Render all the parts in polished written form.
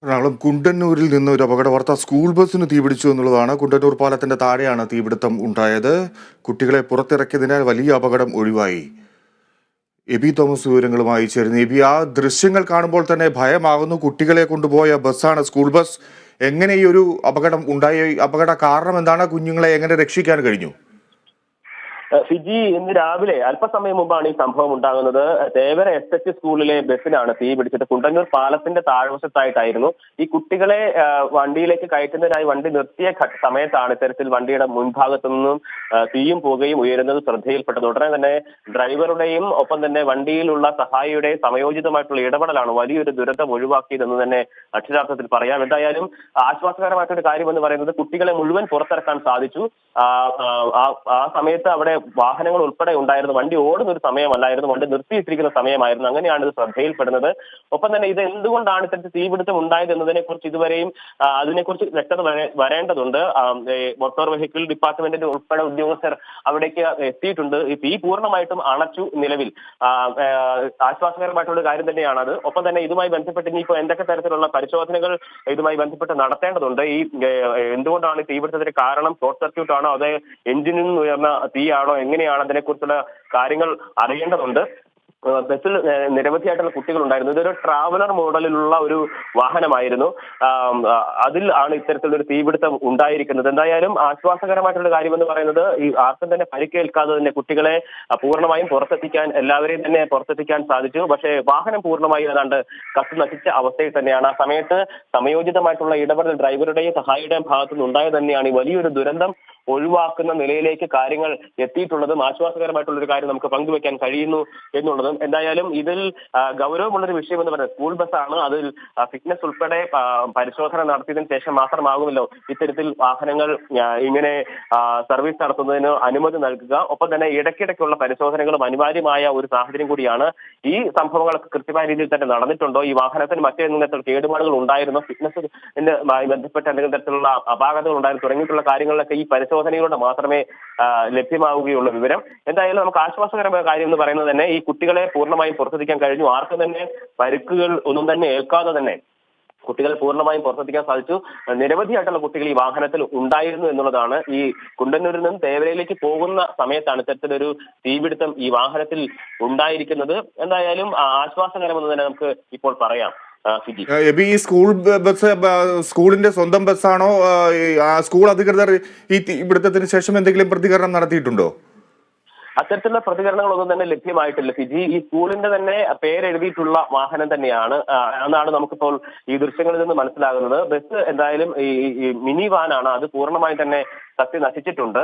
എറണാകുളം കുണ്ടന്നൂരിൽ നിന്ന് ഒരു അപകട വാർത്ത. സ്കൂൾ ബസ്സിന് തീപിടിച്ചു എന്നുള്ളതാണ്. കുണ്ടന്നൂർ പാലത്തിന്റെ താഴെയാണ് തീപിടുത്തം ഉണ്ടായത്. കുട്ടികളെ പുറത്തിറക്കിയതിനാൽ വലിയ അപകടം ഒഴിവായി. എബി തോമസ് വിവരങ്ങളുമായി ചേരുന്നു. എബി, ആ ദൃശ്യങ്ങൾ കാണുമ്പോൾ തന്നെ ഭയമാകുന്നു. കുട്ടികളെ കൊണ്ടുപോയ ബസ്സാണ്, സ്കൂൾ ബസ്. എങ്ങനെ ഈ ഒരു അപകടം ഉണ്ടായ, അപകട കാരണം എന്താണ്? കുഞ്ഞുങ്ങളെ എങ്ങനെ രക്ഷിക്കാൻ കഴിഞ്ഞു? ഫിജി, ഇന്ന് രാവിലെ അല്പസമയം മുമ്പാണ് ഈ സംഭവം ഉണ്ടാകുന്നത്. തേവര SH സ്കൂളിലെ ബസ്സിനാണ് തീ പിടിച്ചത്. കുണ്ടന്നൂർ പാലത്തിന്റെ താഴ്വശത്തായിട്ടായിരുന്നു. ഈ കുട്ടികളെ വണ്ടിയിലേക്ക് കയറ്റുന്നതിനായി വണ്ടി നിർത്തിയ സമയത്താണ് ഇത്തരത്തിൽ വണ്ടിയുടെ മുൻഭാഗത്തു നിന്നും തീയും പുകയും ഉയരുന്നത് ശ്രദ്ധയിൽപ്പെട്ടത്. ഉടനെ തന്നെ ഡ്രൈവറുടെയും ഒപ്പം തന്നെ വണ്ടിയിലുള്ള സഹായിയുടെയും സമയോചിതമായിട്ടുള്ള ഇടപെടലാണ് വലിയൊരു ദുരന്തം ഒഴിവാക്കിയതെന്ന് തന്നെ അക്ഷരാർത്ഥത്തിൽ പറയാം. എന്തായാലും ആശ്വാസകരമായിട്ടൊരു കാര്യമെന്ന് പറയുന്നത് കുട്ടികളെ മുഴുവൻ പുറത്തിറക്കാൻ സാധിച്ചു. ആ സമയത്ത് അവിടെ വാഹനങ്ങൾ ഉൾപ്പെടെ ഉണ്ടായിരുന്നു. വണ്ടി ഓടുന്ന ഒരു സമയമല്ലായിരുന്നു, വണ്ടി നിർത്തിയിട്ടിരിക്കുന്ന സമയമായിരുന്നു. അങ്ങനെയാണ് ഇത് ശ്രദ്ധയിൽപ്പെടുന്നത്. ഒപ്പം തന്നെ ഇത് എന്തുകൊണ്ടാണ് ഇത്തരത്തിൽ തീപിടുത്തം ഉണ്ടായത് എന്നതിനെ കുറിച്ച് ഇതുവരെയും അതിനെക്കുറിച്ച് വ്യക്തത വരേണ്ടതുണ്ട്. മോട്ടോർ വെഹിക്കിൾ ഡിപ്പാർട്ട്മെന്റിന്റെ ഉൾപ്പെടെ ഉദ്യോഗസ്ഥർ അവിടേക്ക് എത്തിയിട്ടുണ്ട്. ഈ തീ പൂർണ്ണമായിട്ടും അണച്ചു. നിലവിൽ ആശ്വാസകരമായിട്ടുള്ള കാര്യം തന്നെയാണ് അത്. ഒപ്പം തന്നെ ഇതുമായി ബന്ധപ്പെട്ട് ഇനിയിപ്പോൾ എന്തൊക്കെ തരത്തിലുള്ള പരിശോധനകൾ ഇതുമായി ബന്ധപ്പെട്ട് നടത്തേണ്ടതുണ്ട്. ഈ എന്തുകൊണ്ടാണ് തീപിടുത്തത്തിന് കാരണം? ഷോർട്ട് സർക്യൂട്ട് ആണോ, അതേ എഞ്ചിനിൽ നിന്ന് ഉയർന്ന തീയാണോ, എങ്ങനെയാണ് അതിനെക്കുറിച്ചുള്ള കാര്യങ്ങൾ അറിയേണ്ടതുണ്ട്. ബസ്സിൽ നിരവധിയായിട്ടുള്ള കുട്ടികളുണ്ടായിരുന്നു. ഇതൊരു ട്രാവലർ മോഡലിലുള്ള ഒരു വാഹനമായിരുന്നു. അതിൽ ആണ് ഇത്തരത്തിലുള്ള ഒരു തീപിടുത്തം ഉണ്ടായിരിക്കുന്നത്. എന്തായാലും ആശ്വാസകരമായിട്ടുള്ള കാര്യമെന്ന് പറയുന്നത് ഈ ആർക്കും തന്നെ പരിക്കേൽക്കാതെ തന്നെ കുട്ടികളെ പൂർണ്ണമായും പുറത്തെത്തിക്കാൻ, എല്ലാവരെയും തന്നെ പുറത്തെത്തിക്കാൻ സാധിച്ചു. പക്ഷേ വാഹനം പൂർണ്ണമായും ഏതാണ്ട് കത്തി നശിച്ച അവസ്ഥയിൽ തന്നെയാണ്. ആ സമയത്ത് സമയോചിതമായിട്ടുള്ള ഇടപെടൽ ഡ്രൈവറുടെയും സഹായിയുടെയും ഭാഗത്തുനിന്ന് ഉണ്ടായത് തന്നെയാണ് ഈ വലിയൊരു ദുരന്തം ഒഴിവാക്കുന്ന നിലയിലേക്ക് കാര്യങ്ങൾ എത്തിയിട്ടുള്ളതും. ആശ്വാസകരമായിട്ടുള്ള ഒരു കാര്യം നമുക്ക് പങ്കുവെക്കാൻ കഴിയുന്നു എന്നുള്ളതും. എന്തായാലും ഇതിൽ ഗൗരവമുള്ളൊരു വിഷയം എന്ന് പറയുന്നത് സ്കൂൾ ബസ്സാണ്. അതിൽ ഫിറ്റ്നസ് ഉൾപ്പെടെ പരിശോധന നടത്തിയതിനു ശേഷം മാത്രമാകുമല്ലോ ഇത്തരത്തിൽ വാഹനങ്ങൾ ഇങ്ങനെ സർവീസ് നടത്തുന്നതിന് അനുമതി നൽകുക. ഒപ്പം തന്നെ ഇടയ്ക്കിടയ്ക്കുള്ള പരിശോധനകളും അനിവാര്യമായ ഒരു സാഹചര്യം കൂടിയാണ്. ഈ സംഭവങ്ങളൊക്കെ കൃത്യമായ രീതിയിൽ തന്നെ നടന്നിട്ടുണ്ടോ, ഈ വാഹനത്തിന് മറ്റേതെങ്കിലും തരത്തിലുള്ള കേടുപാടുകൾ ഉണ്ടായിരുന്നോ, ഫിറ്റ്നസുമായി ബന്ധപ്പെട്ട എന്തെങ്കിലും തരത്തിലുള്ള അപാകതകൾ ഉണ്ടായിരുന്നു തുടങ്ങിയിട്ടുള്ള കാര്യങ്ങളിലൊക്കെ ഈ പരിശോധനയിലൂടെ മാത്രമേ ലഭ്യമാവുകയുള്ളൂ വിവരം. എന്തായാലും നമുക്ക് ആശ്വാസകരമായ കാര്യം എന്ന് പറയുന്നത് തന്നെ ഈ കുട്ടികളെ പൂർണ്ണമായും പുറത്തെത്തിക്കാൻ കഴിഞ്ഞു. ആർക്കും തന്നെ പരിക്കുകൾ ഒന്നും തന്നെ ഏൽക്കാതെ തന്നെ കുട്ടികളെ പൂർണ്ണമായും പുറത്തെത്തിക്കാൻ സാധിച്ചു. നിരവധിയായിട്ടുള്ള കുട്ടികൾ ഈ വാഹനത്തിൽ ഉണ്ടായിരുന്നു എന്നുള്ളതാണ്. ഈ കുണ്ടന്നൂരിൽ നിന്നും തേവരയിലേക്ക് പോകുന്ന സമയത്താണ് ഇത്തരത്തിലൊരു തീപിടുത്തം ഈ വാഹനത്തിൽ ഉണ്ടായിരിക്കുന്നത്. എന്തായാലും ആശ്വാസകരമെന്ന് തന്നെ നമുക്ക് ഇപ്പോൾ പറയാം. ഈ സ്കൂൾ ബസ് സ്കൂളിന്റെ സ്വന്തം ബസ്സാണോ? സ്കൂൾ അധികൃതർ ഈ തീപിടുത്തത്തിന് ശേഷം എന്തെങ്കിലും പ്രതികരണം നടത്തിയിട്ടുണ്ടോ? അത്തരത്തിലുള്ള പ്രതികരണങ്ങളൊന്നും തന്നെ ലഭ്യമായിട്ടില്ല ഫിജി. ഈ സ്കൂളിന്റെ തന്നെ പേരെഴുതിയിട്ടുള്ള വാഹനം തന്നെയാണ് എന്നാണ് നമുക്കിപ്പോൾ ഈ ദൃശ്യങ്ങളിൽ നിന്ന് മനസ്സിലാകുന്നത്. ബസ് എന്തായാലും ഈ മിനി വാനാണ്. അത് പൂർണ്ണമായും തന്നെ കത്തി നശിച്ചിട്ടുണ്ട്.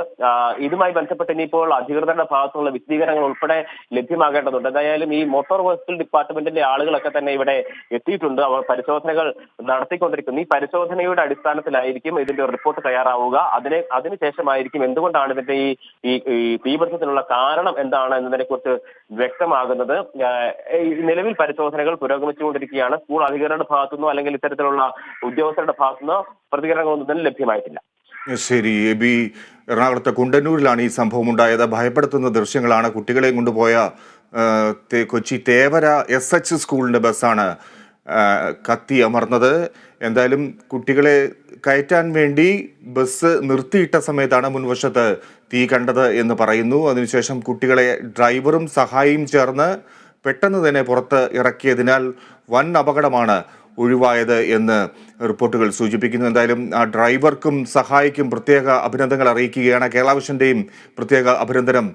ഇതുമായി ബന്ധപ്പെട്ട് ഇനിയിപ്പോൾ അധികൃതരുടെ ഭാഗത്തുള്ള വിശദീകരണങ്ങൾ ഉൾപ്പെടെ ലഭ്യമാകേണ്ടതുണ്ട്. എന്തായാലും ഈ മോട്ടോർ വെഹിക്കിൾ ഡിപ്പാർട്ട്മെന്റിന്റെ ആളുകളൊക്കെ തന്നെ ഇവിടെ എത്തിയിട്ടുണ്ട്. അവർ പരിശോധനകൾ നടത്തിക്കൊണ്ടിരിക്കുന്നു. ഈ പരിശോധനയുടെ അടിസ്ഥാനത്തിലായിരിക്കും ഇതിന്റെ റിപ്പോർട്ട് തയ്യാറാവുക. അതിനുശേഷമായിരിക്കും എന്തുകൊണ്ടാണ് ഇതിന്റെ ഈ തീപിടുത്തത്തിനുള്ള കാരണം എന്താണ് എന്നതിനെ കുറിച്ച് വ്യക്തമാകുന്നത്. നിലവിൽ പരിശോധനകൾ പുരോഗമിച്ചുകൊണ്ടിരിക്കുകയാണ്. സ്കൂൾ അധികൃതരുടെ ഭാഗത്തുനിന്നോ അല്ലെങ്കിൽ ഇത്തരത്തിലുള്ള ഉദ്യോഗസ്ഥരുടെ ഭാഗത്തുനിന്നോ പ്രതികരണങ്ങളൊന്നും തന്നെ ലഭ്യമായിട്ടില്ല. ശരി എബി, എറണാകുളത്തെ കുണ്ടന്നൂരിലാണ് ഈ സംഭവം ഉണ്ടായത്. ഭയപ്പെടുത്തുന്ന ദൃശ്യങ്ങളാണ്. കുട്ടികളെ കൊണ്ടുപോയ കൊച്ചി തേവര SH സ്കൂളിൻ്റെ ബസ്സാണ് കത്തി അമർന്നത്. എന്തായാലും കുട്ടികളെ കയറ്റാൻ വേണ്ടി ബസ് നിർത്തിയിട്ട സമയത്താണ് മുൻവശത്ത് തീ കണ്ടത് എന്ന് പറയുന്നു. അതിനുശേഷം കുട്ടികളെ ഡ്രൈവറും സഹായിയും ചേർന്ന് പെട്ടെന്ന് തന്നെ പുറത്ത് ഇറക്കിയതിനാൽ വൻ അപകടമാണ് ഒഴിവായത് എന്ന് റിപ്പോർട്ടുകൾ സൂചിപ്പിക്കുന്നു. എന്തായാലും ആ ഡ്രൈവർക്കും സഹായിക്കും പ്രത്യേക അഭിനന്ദനങ്ങൾ അറിയിക്കുകയാണ്. കേരള വിഷന്റെയും പ്രത്യേക അഭിനന്ദനം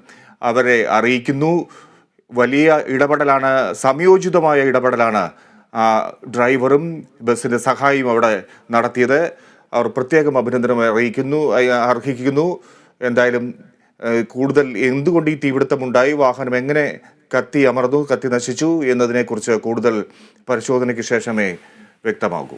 അവരെ അറിയിക്കുന്നു. വലിയ ഇടപെടലാണ്, സംയോജിതമായ ഇടപെടലാണ് ഡ്രൈവറും ബസ്സിന്റെ സഹായിയും അവിടെ നടത്തിയത്. അവർ പ്രത്യേകം അഭിനന്ദനം അർഹിക്കുന്നു. എന്തായാലും കൂടുതൽ എന്തുകൊണ്ട് ഈ തീപിടുത്തമുണ്ടായി, വാഹനം എങ്ങനെ കത്തി അമർന്നു, കത്തി നശിച്ചു എന്നതിനെക്കുറിച്ച് കൂടുതൽ പരിശോധനയ്ക്ക് ശേഷമേ വ്യക്തമാകൂ.